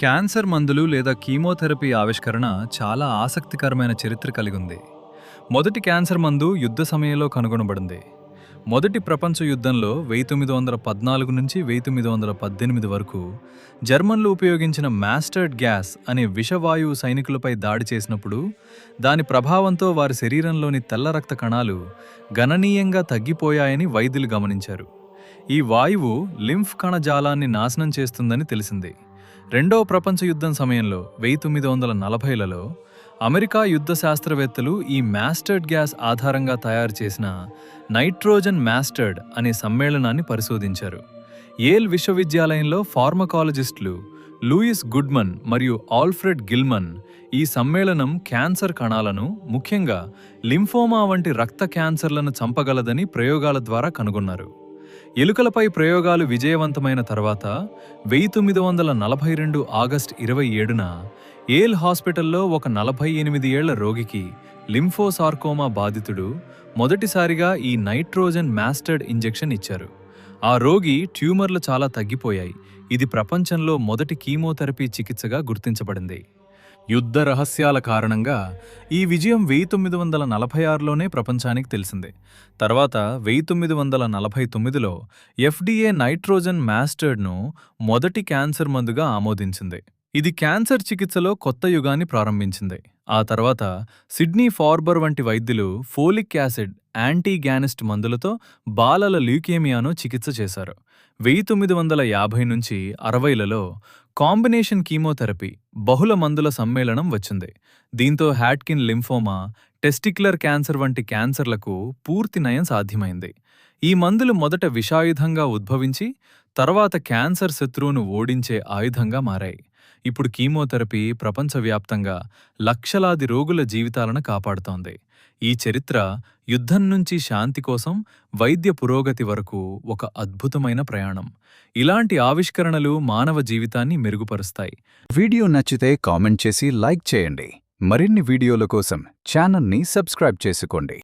Cancer మందులు లేదా chemotherapy ఆవిష్కరణ చాలా ఆసక్తికరమైన చరిత్ర కలిగి ఉంది. మొదటి క్యాన్సర్ మందు యుద్ధ సమయంలో కనుగొనబడింది. మొదటి ప్రపంచ యుద్ధంలో 1914 నుంచి 1918 వరకు జర్మన్లు ఉపయోగించిన మాస్టర్డ్ గ్యాస్ అనే విషవాయువు సైనికులపై దాడి చేసినప్పుడు దాని ప్రభావంతో వారి శరీరంలోని తెల్ల రక్త కణాలు గణనీయంగా తగ్గిపోయాయని వైద్యులు గమనించారు. ఈ వాయువు లింఫ్ కణజాలాన్ని నాశనం చేస్తుందని తెలిసింది. రెండవ ప్రపంచ యుద్ధం సమయంలో 1940లలో అమెరికా యుద్ధ శాస్త్రవేత్తలు ఈ మాస్టర్డ్ గ్యాస్ ఆధారంగా తయారు చేసిన నైట్రోజన్ మాస్టర్డ్ అనే సమ్మేళనాన్ని పరిశోధించారు. యేల్ విశ్వవిద్యాలయంలో ఫార్మకాలజిస్టులు లూయిస్ గుడ్మన్ మరియు ఆల్ఫ్రెడ్ గిల్మన్ ఈ సమ్మేళనం క్యాన్సర్ కణాలను, ముఖ్యంగా లింఫోమా వంటి రక్త క్యాన్సర్లను చంపగలదని ప్రయోగాల ద్వారా కనుగొన్నారు. ఎలుకలపై ప్రయోగాలు విజయవంతమైన తర్వాత 1942 ఆగస్టు 27న యేల్ హాస్పిటల్లో ఒక 48 ఏళ్ల రోగికి లింఫోసార్కోమా బాధితుడు మొదటిసారిగా ఈ నైట్రోజన్ మాస్టర్డ్ ఇంజెక్షన్ ఇచ్చారు. ఆ రోగి ట్యూమర్లు చాలా తగ్గిపోయాయి. ఇది ప్రపంచంలో మొదటి కీమోథెరపీ చికిత్సగా గుర్తించబడింది. యుద్ధ రహస్యాల కారణంగా ఈ విజయం 1946లోనే ప్రపంచానికి తెలిసిందే. తర్వాత 1949లో FDA నైట్రోజన్ మాస్టర్డ్ను మొదటి క్యాన్సర్ మందుగా ఆమోదించింది. ఇది క్యాన్సర్ చికిత్సలో కొత్త యుగాన్ని ప్రారంభించింది. ఆ తర్వాత సిడ్నీ ఫార్బర్ వంటి వైద్యులు ఫోలిక్ యాసిడ్ యాంటీగ్యానిస్ట్ మందులతో బాలల ల్యూకేమియాను చికిత్స చేశారు. 1950 నుంచి 60లలో కాంబినేషన్ కీమోథెరపీ, బహుళ మందుల సమ్మేళనం వచ్చింది. దీంతో హ్యాట్కిన్ లింఫోమా, టెస్టిక్యులర్ క్యాన్సర్ వంటి క్యాన్సర్లకు పూర్తి నయం సాధ్యమైంది. ఈ మందులు మొదట విషాయుధంగా ఉద్భవించి తర్వాత క్యాన్సర్ శత్రువును ఓడించే ఆయుధంగా మారాయి. ఇప్పుడు కీమోథెరపీ ప్రపంచవ్యాప్తంగా లక్షలాది రోగుల జీవితాలను కాపాడుతోంది. ఈ చరిత్ర యుద్ధం నుంచి శాంతి కోసం వైద్య పురోగతి వరకు ఒక అద్భుతమైన ప్రయాణం. ఇలాంటి ఆవిష్కరణలు మానవ జీవితాన్ని మెరుగుపరుస్తాయి. వీడియో నచ్చితే కామెంట్ చేసి లైక్ చేయండి. మరిన్ని వీడియోల కోసం ఛానల్ని సబ్స్క్రైబ్ చేసుకోండి.